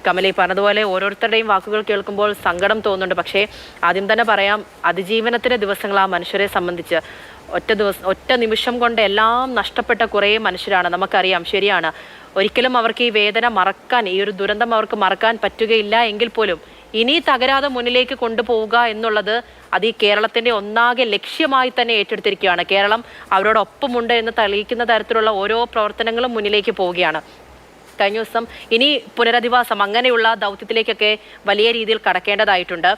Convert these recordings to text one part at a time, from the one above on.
കമലി പറഞ്ഞതുപോലെ ഓരോരുത്തരുടെയും വാക്കുകൾ കേൾക്കുമ്പോൾ സങ്കടം തോന്നുന്നുണ്ട്. പക്ഷേ ആദ്യം തന്നെ പറയാം, അതിജീവനത്തിൻ്റെ ദിവസങ്ങൾ ആ മനുഷ്യരെ സംബന്ധിച്ച് ഒറ്റ നിമിഷം കൊണ്ട് എല്ലാം നഷ്ടപ്പെട്ട കുറേ മനുഷ്യരാണ്. നമുക്കറിയാം, ശരിയാണ്. ഒരിക്കലും അവർക്ക് ഈ വേദന മറക്കാൻ, ഈ ഒരു ദുരന്തം അവർക്ക് മറക്കാൻ പറ്റുകയില്ല. എങ്കിൽ പോലും ഇനി തകരാതെ മുന്നിലേക്ക് കൊണ്ടുപോവുക എന്നുള്ളത് അത് ഈ കേരളത്തിൻ്റെ ഒന്നാകെ ലക്ഷ്യമായി തന്നെ ഏറ്റെടുത്തിരിക്കുകയാണ്. കേരളം അവരോടൊപ്പമുണ്ട് എന്ന് തെളിയിക്കുന്ന തരത്തിലുള്ള ഓരോ പ്രവർത്തനങ്ങളും മുന്നിലേക്ക് പോവുകയാണ്. കഴിഞ്ഞ ദിവസം ഇനി പുനരധിവാസം അങ്ങനെയുള്ള ദൗത്യത്തിലേക്കൊക്കെ വലിയ രീതിയിൽ കടക്കേണ്ടതായിട്ടുണ്ട്.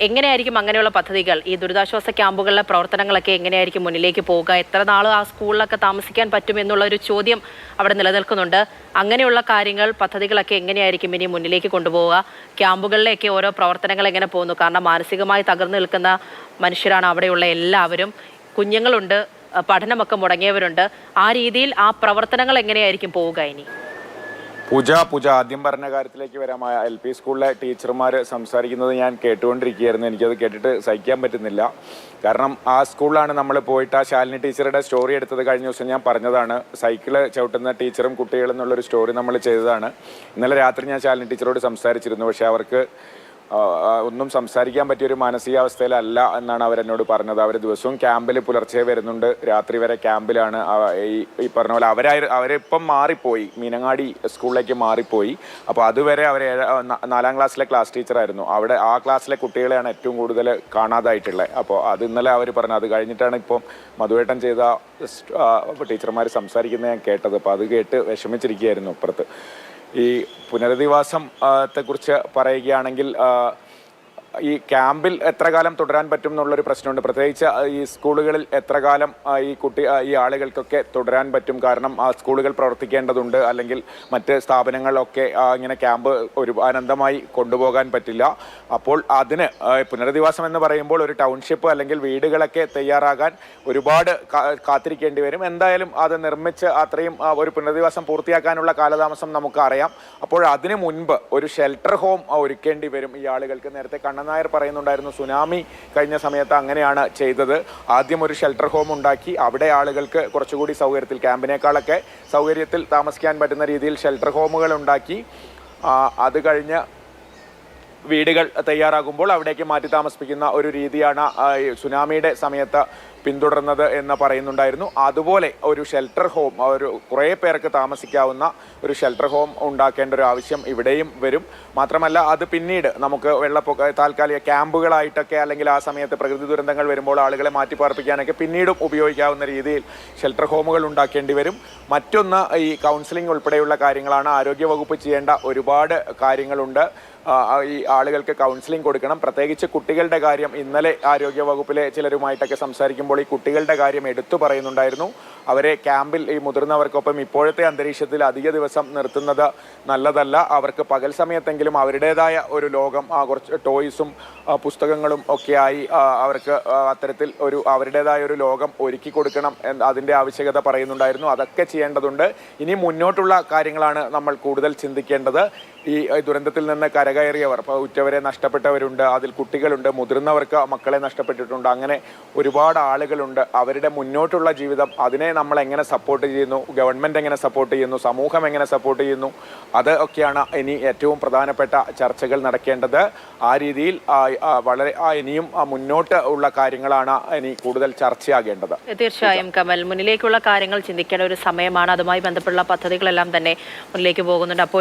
എങ്ങനെയായിരിക്കും അങ്ങനെയുള്ള പദ്ധതികൾ, ഈ ദുരിതാശ്വാസ ക്യാമ്പുകളിലെ പ്രവർത്തനങ്ങളൊക്കെ എങ്ങനെയായിരിക്കും മുന്നിലേക്ക് പോവുക? എത്ര നാൾ ആ സ്കൂളിലൊക്കെ താമസിക്കാൻ പറ്റും എന്നുള്ള ഒരു ചോദ്യം അവിടെ നിലനിൽക്കുന്നുണ്ട്. അങ്ങനെയുള്ള കാര്യങ്ങൾ, പദ്ധതികളൊക്കെ എങ്ങനെയായിരിക്കും ഇനി മുന്നിലേക്ക് കൊണ്ടുപോവുക? ക്യാമ്പുകളിലേക്ക് ഓരോ പ്രവർത്തനങ്ങൾ എങ്ങനെ പോകുന്നു? കാരണം മാനസികമായി തകർന്നു നിൽക്കുന്ന മനുഷ്യരാണ് അവിടെയുള്ള എല്ലാവരും. കുഞ്ഞുങ്ങളുണ്ട്, പഠനമൊക്കെ മുടങ്ങിയവരുണ്ട്. ആ രീതിയിൽ ആ പ്രവർത്തനങ്ങൾ എങ്ങനെയായിരിക്കും പോവുക ഇനി? പൂജ ആദ്യം പറഞ്ഞ കാര്യത്തിലേക്ക് വരാം. LP സ്കൂളിലെ ടീച്ചർമാർ സംസാരിക്കുന്നത് ഞാൻ കേട്ടുകൊണ്ടിരിക്കുകയായിരുന്നു. എനിക്കത് കേട്ടിട്ട് സഹിക്കാൻ പറ്റുന്നില്ല. കാരണം ആ സ്കൂളിലാണ് നമ്മൾ പോയിട്ട് ആ ശാലിനി ടീച്ചറുടെ സ്റ്റോറി എടുത്തത്. കഴിഞ്ഞ ദിവസം ഞാൻ പറഞ്ഞതാണ്, സൈക്കിള് ചവിട്ടുന്ന ടീച്ചറും കുട്ടികളും എന്നുള്ളൊരു സ്റ്റോറി നമ്മൾ ചെയ്തതാണ്. ഇന്നലെ രാത്രി ഞാൻ ശാലിനി ടീച്ചറോട് സംസാരിച്ചിരുന്നു. പക്ഷേ അവർക്ക് ഒന്നും സംസാരിക്കാൻ പറ്റിയൊരു മാനസികാവസ്ഥയിലല്ല എന്നാണ് അവരെന്നോട് പറഞ്ഞത്. അവർ ദിവസവും ക്യാമ്പിൽ പുലർച്ചെ വരുന്നുണ്ട്, രാത്രി വരെ ക്യാമ്പിലാണ്. ഈ പറഞ്ഞ പോലെ അവരിപ്പം മാറിപ്പോയി, മീനങ്ങാടി സ്കൂളിലേക്ക് മാറിപ്പോയി. അപ്പോൾ അതുവരെ അവർ 4ാം ക്ലാസ്സിലെ ക്ലാസ് ടീച്ചറായിരുന്നു. അവിടെ ആ ക്ലാസ്സിലെ കുട്ടികളെയാണ് ഏറ്റവും കൂടുതൽ കാണാതായിട്ടുള്ളത്. അപ്പോൾ അത് ഇന്നലെ അവർ പറഞ്ഞു. അത് കഴിഞ്ഞിട്ടാണ് ഇപ്പം മധുവേട്ടൻ ചെയ്ത ടീച്ചർമാർ സംസാരിക്കുന്നത് ഞാൻ കേട്ടത്. അപ്പോൾ അത് കേട്ട് വിഷമിച്ചിരിക്കുകയായിരുന്നു അപ്പുറത്ത്. ഈ പുനരധിവാസത്തെക്കുറിച്ച് പറയുകയാണെങ്കിൽ, ഈ ക്യാമ്പിൽ എത്ര കാലം തുടരാൻ പറ്റും എന്നുള്ളൊരു പ്രശ്നമുണ്ട്. പ്രത്യേകിച്ച് ഈ സ്കൂളുകളിൽ എത്ര കാലം ഈ ആളുകൾക്കൊക്കെ തുടരാൻ പറ്റും? കാരണം ആ സ്കൂളുകൾ പ്രവർത്തിക്കേണ്ടതുണ്ട്, അല്ലെങ്കിൽ മറ്റ് സ്ഥാപനങ്ങളിലൊക്കെ ഇങ്ങനെ ക്യാമ്പ് ഒരു അനന്തമായി കൊണ്ടുപോകാൻ പറ്റില്ല. അപ്പോൾ അതിന് പുനരധിവാസം എന്ന് പറയുമ്പോൾ ഒരു ടൗൺഷിപ്പ് അല്ലെങ്കിൽ വീടുകളൊക്കെ തയ്യാറാകാൻ ഒരുപാട് കാത്തിരിക്കേണ്ടി വരും. എന്തായാലും അത് നിർമ്മിച്ച് അത്രയും ഒരു പുനരധിവാസം പൂർത്തിയാക്കാനുള്ള കാലതാമസം നമുക്കറിയാം. അപ്പോൾ അതിനു മുൻപ് ഒരു ഷെൽട്ടർ ഹോം ഒരുക്കേണ്ടി വരും ഈ ആളുകൾക്ക്. നേരത്തെ നായർ പറയുന്നുണ്ടായിരുന്നു, സുനാമി കഴിഞ്ഞ സമയത്ത് അങ്ങനെയാണ് ചെയ്തത്. ആദ്യം ഒരു ഷെൽട്ടർ ഹോം ഉണ്ടാക്കി, അവിടെ ആളുകൾക്ക് കുറച്ചുകൂടി സൗകര്യത്തിൽ, ക്യാമ്പിനേക്കാളൊക്കെ സൗകര്യത്തിൽ താമസിക്കാൻ പറ്റുന്ന രീതിയിൽ ഷെൽട്ടർ ഹോമുകൾ ഉണ്ടാക്കി. അത് കഴിഞ്ഞ് വീടുകൾ തയ്യാറാകുമ്പോൾ അവിടേക്ക് മാറ്റി താമസിപ്പിക്കുന്ന ഒരു രീതിയാണ് സുനാമിയുടെ സമയത്ത് പിന്തുടർന്നത് എന്ന് പറയുന്നുണ്ടായിരുന്നു. അതുപോലെ ഒരു ഷെൽട്ടർ ഹോം, കുറേ പേർക്ക് താമസിക്കാവുന്ന ഒരു ഷെൽട്ടർ ഹോം ഉണ്ടാക്കേണ്ട ഒരു ആവശ്യം ഇവിടെയും വരും. മാത്രമല്ല അത് പിന്നീട് നമുക്ക് താൽക്കാലിക ക്യാമ്പുകളായിട്ടൊക്കെ, അല്ലെങ്കിൽ ആ സമയത്ത് പ്രകൃതി ദുരന്തങ്ങൾ വരുമ്പോൾ ആളുകളെ മാറ്റിപ്പാർപ്പിക്കാനൊക്കെ പിന്നീടും ഉപയോഗിക്കാവുന്ന രീതിയിൽ ഷെൽട്ടർ ഹോമുകൾ ഉണ്ടാക്കേണ്ടി വരും. മറ്റൊന്ന് ഈ കൗൺസിലിംഗ് ഉൾപ്പെടെയുള്ള കാര്യങ്ങളാണ്. ആരോഗ്യവകുപ്പ് ചെയ്യേണ്ട ഒരുപാട് കാര്യങ്ങളുണ്ട്. ഈ ആളുകൾക്ക് കൗൺസിലിംഗ് കൊടുക്കണം. പ്രത്യേകിച്ച് കുട്ടികളുടെ കാര്യം, ഇന്നലെ ആരോഗ്യവകുപ്പിലെ ചിലരുമായിട്ടൊക്കെ സംസാരിക്കുമ്പോൾ ഈ കുട്ടികളുടെ കാര്യം എടുത്തു പറയുന്നുണ്ടായിരുന്നു. അവരെ ക്യാമ്പിൽ, ഈ മുതിർന്നവർക്കൊപ്പം ഇപ്പോഴത്തെ അന്തരീക്ഷത്തിൽ അധിക ദിവസം നിർത്തുന്നത് നല്ലതല്ല. അവർക്ക് പകൽ സമയത്തെങ്കിലും അവരുടേതായ ഒരു ലോകം, കുറച്ച് ടോയ്സും പുസ്തകങ്ങളും ഒക്കെയായി അവർക്ക് അത്തരത്തിൽ അവരുടേതായ ഒരു ലോകം ഒരുക്കി കൊടുക്കണം. അതിൻ്റെ ആവശ്യകത പറയുന്നുണ്ടായിരുന്നു. അതൊക്കെ ചെയ്യേണ്ടതുണ്ട്. ഇനി മുന്നോട്ടുള്ള കാര്യങ്ങളാണ് നമ്മൾ കൂടുതൽ ചിന്തിക്കേണ്ടത്. ഈ ദുരന്തത്തിൽ നിന്ന് കരകയറിയവർ, ഉറ്റവരെ നഷ്ടപ്പെട്ടവരുണ്ട്, അതിൽ കുട്ടികളുണ്ട്, മുതിർന്നവർക്ക് മക്കളെ നഷ്ടപ്പെട്ടിട്ടുണ്ട്. അങ്ങനെ ഒരുപാട് ആളുകളുണ്ട്. അവരുടെ മുന്നോട്ടുള്ള ജീവിതം, അതിനെ നമ്മൾ എങ്ങനെ സപ്പോർട്ട് ചെയ്യുന്നു, ഗവൺമെൻറ് എങ്ങനെ സപ്പോർട്ട് ചെയ്യുന്നു, സമൂഹം എങ്ങനെ സപ്പോർട്ട് ചെയ്യുന്നു, അത് ഒക്കെയാണ് ഇനി ഏറ്റവും പ്രധാനപ്പെട്ട ചർച്ചകൾ നടക്കേണ്ടത്. ആ രീതിയിൽ വളരെ ഇനിയും മുന്നോട്ട് ഉള്ള കാര്യങ്ങളാണ് ഇനി കൂടുതൽ ചർച്ചയാകേണ്ടത്. തീർച്ചയായും കമൽ, മുന്നിലേക്കുള്ള കാര്യങ്ങൾ ചിന്തിക്കേണ്ട ഒരു സമയമാണ്. അതുമായി ബന്ധപ്പെട്ടുള്ള പദ്ധതികളെല്ലാം തന്നെ മുന്നിലേക്ക് പോകുന്നുണ്ട്. അപ്പോൾ